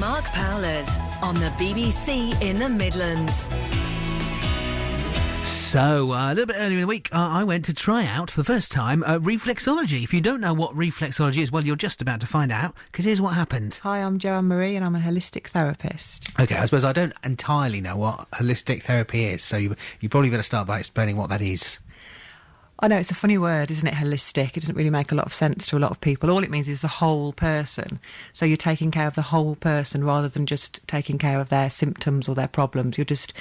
Mark Powlett on the BBC in the Midlands. So, a little bit earlier in the week, I went to try out for the first time Reflexology. If you don't know what Reflexology is, well, you're just about to find out, because here's what happened. Hi, I'm Joanne Marie and I'm a holistic therapist. OK, I suppose I don't entirely know what holistic therapy is, so you probably better start by explaining what that is. I know, it's a funny word, isn't it, holistic? It doesn't really make a lot of sense to a lot of people. All it means is the whole person. So you're taking care of the whole person rather than just taking care of their symptoms or their problems. You're just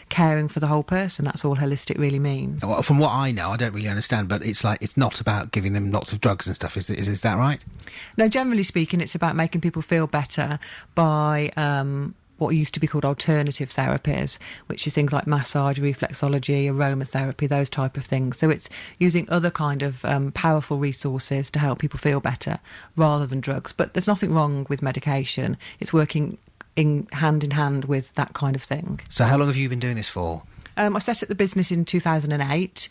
caring for the whole person. That's all holistic really means. Well, from what I know, I don't really understand, but it's not about giving them lots of drugs and stuff. Is that right? No, generally speaking, it's about making people feel better by what used to be called alternative therapies, which is things like massage, reflexology, aromatherapy, those type of things. So it's using other kind of powerful resources to help people feel better rather than drugs. But there's nothing wrong with medication. It's working in hand with that kind of thing. So how long have you been doing this for? I set up the business in 2008.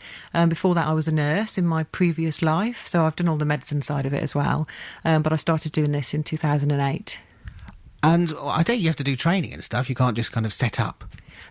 Before that, I was a nurse in my previous life, so I've done all the medicine side of it as well. But I started doing this in 2008. And I think you have to do training and stuff. You can't just kind of set up.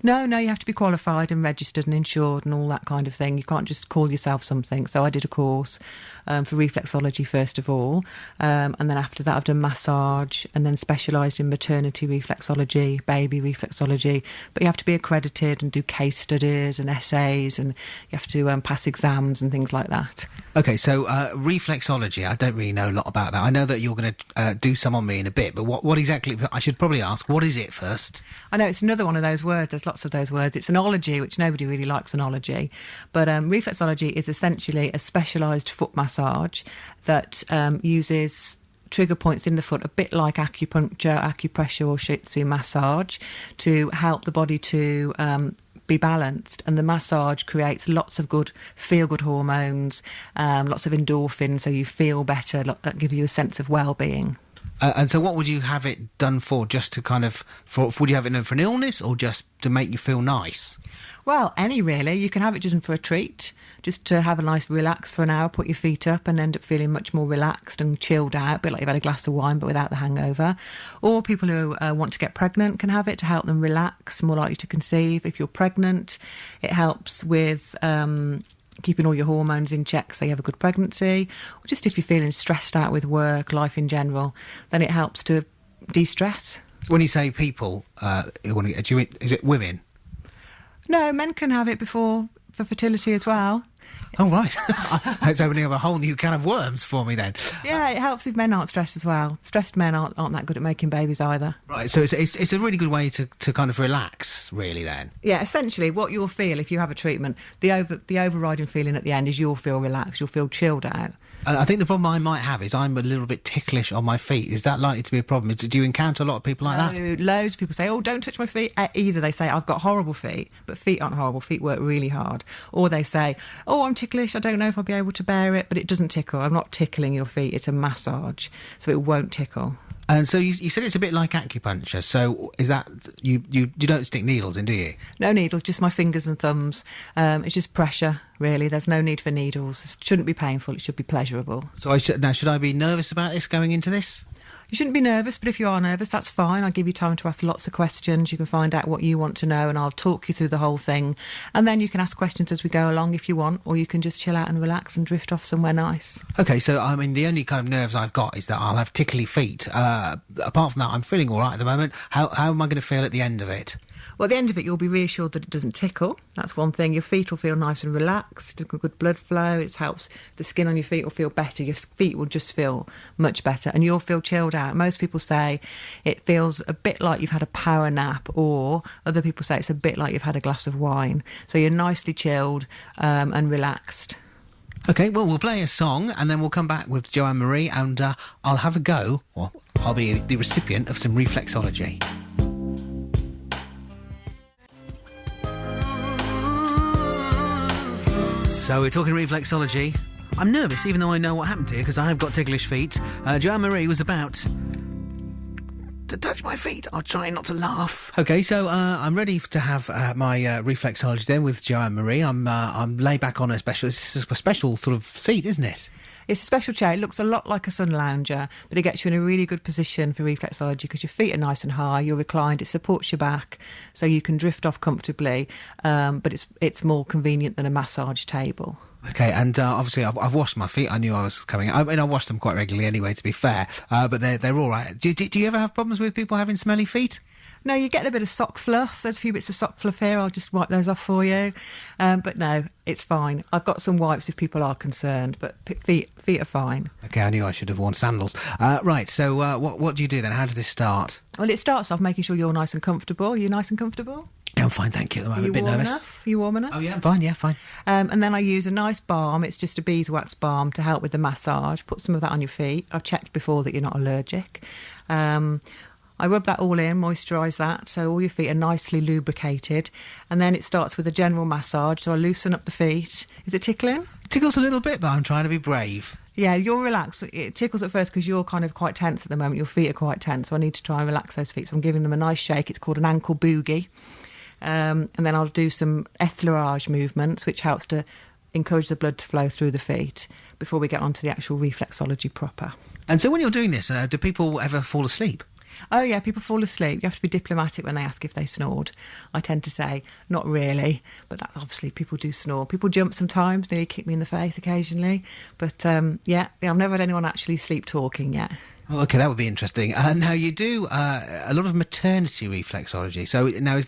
No, you have to be qualified and registered and insured and all that kind of thing. You can't just call yourself something. So I did a course for reflexology first of all, and then after that I've done massage and then specialised in maternity reflexology, baby reflexology. But you have to be accredited and do case studies and essays, and you have to pass exams and things like that. OK, so reflexology, I don't really know a lot about that. I know that you're going to do some on me in a bit, but what exactly, I should probably ask, what is it first? I know, it's another one of those words. There's lots of those words. It's an ology, which nobody really likes an ology. But reflexology is essentially a specialised foot massage that uses trigger points in the foot, a bit like acupuncture, acupressure or shiatsu massage, to help the body to be balanced. And the massage creates lots of good feel-good hormones, lots of endorphins, so you feel better, that give you a sense of well-being. And so what would you have it done for? Just to kind of, would you have it done for an illness or just to make you feel nice? Well, any really. You can have it done for a treat, just to have a nice relax for an hour, put your feet up and end up feeling much more relaxed and chilled out, a bit like you've had a glass of wine but without the hangover. Or people who want to get pregnant can have it to help them relax, more likely to conceive. If you're pregnant, it helps with keeping all your hormones in check so you have a good pregnancy. Or just if you're feeling stressed out with work, life in general, then it helps to de-stress. When you say people, is it women? No, men can have it for fertility as well. Oh, right. It's opening up a whole new can of worms for me then. Yeah, it helps if men aren't stressed as well. Stressed men aren't that good at making babies either. Right, so it's a really good way to kind of relax, really, then. Yeah, essentially what you'll feel if you have a treatment, the overriding feeling at the end is you'll feel relaxed, you'll feel chilled out. I think the problem I might have is I'm a little bit ticklish on my feet. Is that likely to be a problem? Do you encounter a lot of people like that? Loads of people say, oh, don't touch my feet. Either they say, I've got horrible feet, but feet aren't horrible. Feet work really hard. Or they say, oh, I'm ticklish. I don't know if I'll be able to bear it, but it doesn't tickle. I'm not tickling your feet. It's a massage, so it won't tickle. And so you said it's a bit like acupuncture. So is that you don't stick needles in, do you? No needles, just my fingers and thumbs. It's just pressure, really. There's no need for needles. It shouldn't be painful. It should be pleasurable. So should I be nervous about this going into this? You shouldn't be nervous, but if you are nervous, that's fine. I'll give you time to ask lots of questions. You can find out what you want to know and I'll talk you through the whole thing. And then you can ask questions as we go along if you want, or you can just chill out and relax and drift off somewhere nice. OK, so, I mean, the only kind of nerves I've got is that I'll have tickly feet. Apart from that, I'm feeling all right at the moment. How am I going to feel at the end of it? Well, at the end of it, you'll be reassured that it doesn't tickle. That's one thing. Your feet will feel nice and relaxed, good blood flow. It helps. The skin on your feet will feel better. Your feet will just feel much better and you'll feel chilled out. Most people say it feels a bit like you've had a power nap, or other people say it's a bit like you've had a glass of wine. So you're nicely chilled and relaxed. OK, well, we'll play a song and then we'll come back with Joanne Marie and I'll have a go. Well, I'll be the recipient of some reflexology. So we're talking reflexology. I'm nervous, even though I know what happened here, because I have got ticklish feet. Joanne Marie was about to touch my feet. I'll try not to laugh. OK, so I'm ready to have my reflexology then with Joanne Marie. I'm laid back on a special... This is a special sort of seat, isn't it? It's a special chair. It looks a lot like a sun lounger, but it gets you in a really good position for reflexology because your feet are nice and high, you're reclined, it supports your back, so you can drift off comfortably, but it's more convenient than a massage table. Okay, and obviously I've washed my feet. I knew I was coming. I mean, I wash them quite regularly anyway, to be fair. But they're all right. Do you ever have problems with people having smelly feet? No, you get a bit of sock fluff. There's a few bits of sock fluff here. I'll just wipe those off for you. But no, it's fine. I've got some wipes if people are concerned, but feet are fine. Okay, I knew I should have worn sandals. Right, so what do you do then? How does this start? Well, it starts off making sure you're nice and comfortable. Are you nice and comfortable? Yeah, I'm fine, thank you. I'm a bit nervous. Enough? Are you warm enough? Oh, yeah, I'm fine, yeah, fine. And then I use a nice balm. It's just a beeswax balm to help with the massage. Put some of that on your feet. I've checked before that you're not allergic. I rub that all in, moisturise that, so all your feet are nicely lubricated. And then it starts with a general massage, so I loosen up the feet. Is it tickling? It tickles a little bit, but I'm trying to be brave. Yeah, you're relaxed. It tickles at first because you're kind of quite tense at the moment. Your feet are quite tense, so I need to try and relax those feet. So I'm giving them a nice shake. It's called an ankle boogie. And then I'll do some effleurage movements, which helps to encourage the blood to flow through the feet before we get on to the actual reflexology proper. And so when you're doing this, do people ever fall asleep? Oh, yeah, people fall asleep. You have to be diplomatic when they ask if they snored. I tend to say, not really, but that, obviously people do snore. People jump sometimes, nearly kick me in the face occasionally. But, yeah, I've never had anyone actually sleep talking yet. Oh, okay, that would be interesting. Now, you do a lot of maternity reflexology. So now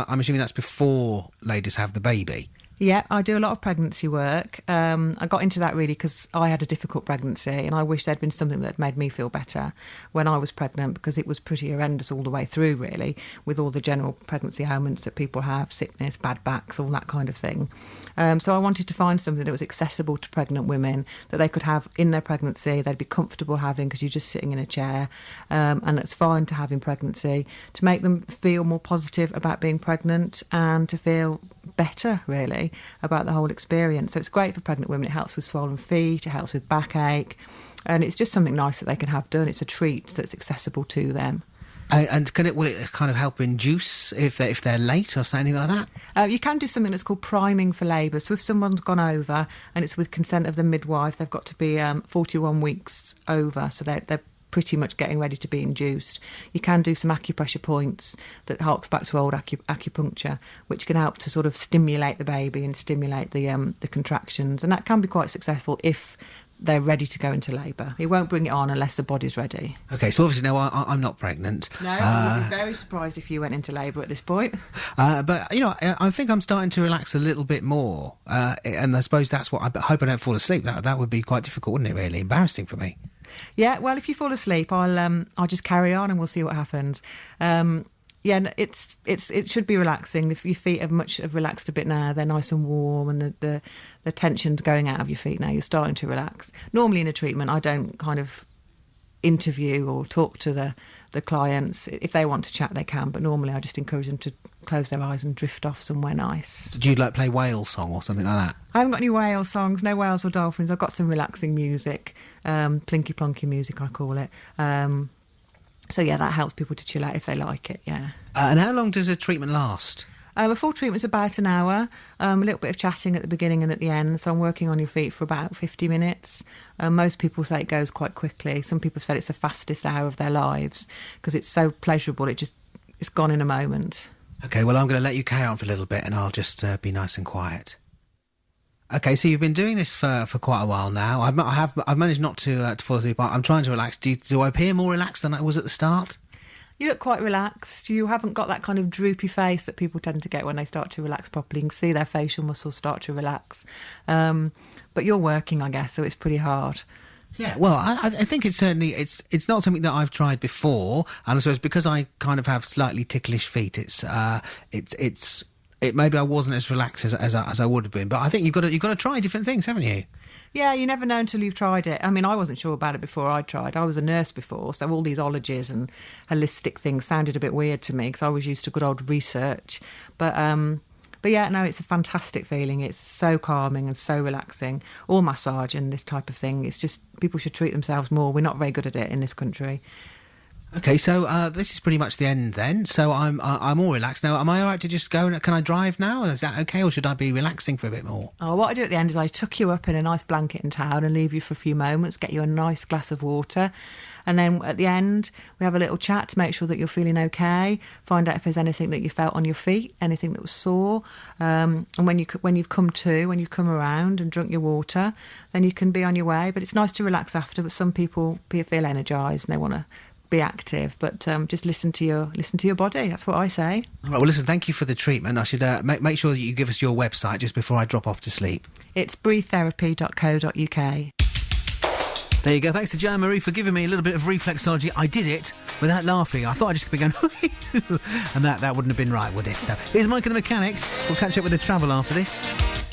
I'm assuming that's before ladies have the baby. Yeah, I do a lot of pregnancy work. I got into that really because I had a difficult pregnancy and I wish there'd been something that made me feel better when I was pregnant, because it was pretty horrendous all the way through, really, with all the general pregnancy ailments that people have, sickness, bad backs, all that kind of thing. So I wanted to find something that was accessible to pregnant women, that they could have in their pregnancy, they'd be comfortable having because you're just sitting in a chair, and it's fine to have in pregnancy, to make them feel more positive about being pregnant and to feel better, really, about the whole experience. So it's great for pregnant women. It helps with swollen feet, it helps with backache, and it's just something nice that they can have done. It's a treat that's accessible to them. And will it kind of help induce if they're late or something like that? You can do something that's called priming for labour. So if someone's gone over and it's with consent of the midwife, they've got to be 41 weeks over, so they're pretty much getting ready to be induced. You can do some acupressure points that harks back to old acupuncture, which can help to sort of stimulate the baby and stimulate the contractions, and that can be quite successful if they're ready to go into labour. It won't bring it on unless the body's ready. Okay, so obviously now I'm not pregnant. No, I would be very surprised if you went into labour at this point. But, I think I'm starting to relax a little bit more, and I suppose that's what I hope I don't fall asleep. That would be quite difficult, wouldn't it, really? Embarrassing for me. Yeah, well, if you fall asleep, I'll just carry on and we'll see what happens. Yeah, it should be relaxing. If your feet have relaxed a bit now, they're nice and warm, and the tension's going out of your feet now. You're starting to relax. Normally in a treatment, I don't kind of interview or talk to the clients. If they want to chat, they can, but normally I just encourage them to close their eyes and drift off somewhere nice. Do you play whale song or something like that? I haven't got any whale songs, no whales or dolphins. I've got some relaxing music, plinky plonky music I call it. So yeah, that helps people to chill out if they like it, yeah. And how long does a treatment last? A full treatment's about an hour, a little bit of chatting at the beginning and at the end, so I'm working on your feet for about 50 minutes. Most people say it goes quite quickly. Some people said it's the fastest hour of their lives because it's so pleasurable, it's gone in a moment. Okay, well, I'm going to let you carry on for a little bit and I'll just be nice and quiet. Okay, so you've been doing this for quite a while now. I've managed not to fall asleep. I'm trying to relax. Do I appear more relaxed than I was at the start? You look quite relaxed. You haven't got that kind of droopy face that people tend to get when they start to relax properly. You can see their facial muscles start to relax. But you're working, I guess, so it's pretty hard. Yeah, well, I think it's certainly it's not something that I've tried before, and I suppose because I kind of have slightly ticklish feet, maybe I wasn't as relaxed as I would have been. But I think you've got to try different things, haven't you? Yeah, you never know until you've tried it. I mean, I wasn't sure about it before I tried. I was a nurse before, so all these ologies and holistic things sounded a bit weird to me because I was used to good old research. But yeah, no, it's a fantastic feeling. It's so calming and so relaxing. All massage and this type of thing, it's just people should treat themselves more. We're not very good at it in this country. Okay, so this is pretty much the end then. So I'm all relaxed now. Am I all right to just go? Can I drive now? Is that okay, or should I be relaxing for a bit more? Oh, what I do at the end is I tuck you up in a nice blanket and towel and leave you for a few moments, get you a nice glass of water. And then at the end, we have a little chat to make sure that you're feeling okay, find out if there's anything that you felt on your feet, anything that was sore. And when you've come around and drunk your water, then you can be on your way. But it's nice to relax after, but some people feel energised and they want to be active, but just listen to your body. That's what I say. All right, well, listen, thank you for the treatment. I should make sure that you give us your website just before I drop off to sleep. It's breathetherapy.co.uk. There you go. Thanks to Joanne Marie for giving me a little bit of reflexology. I did it without laughing. I thought I'd just be going, and that wouldn't have been right, would it? No. Here's Mike and the Mechanics. We'll catch up with the travel after this.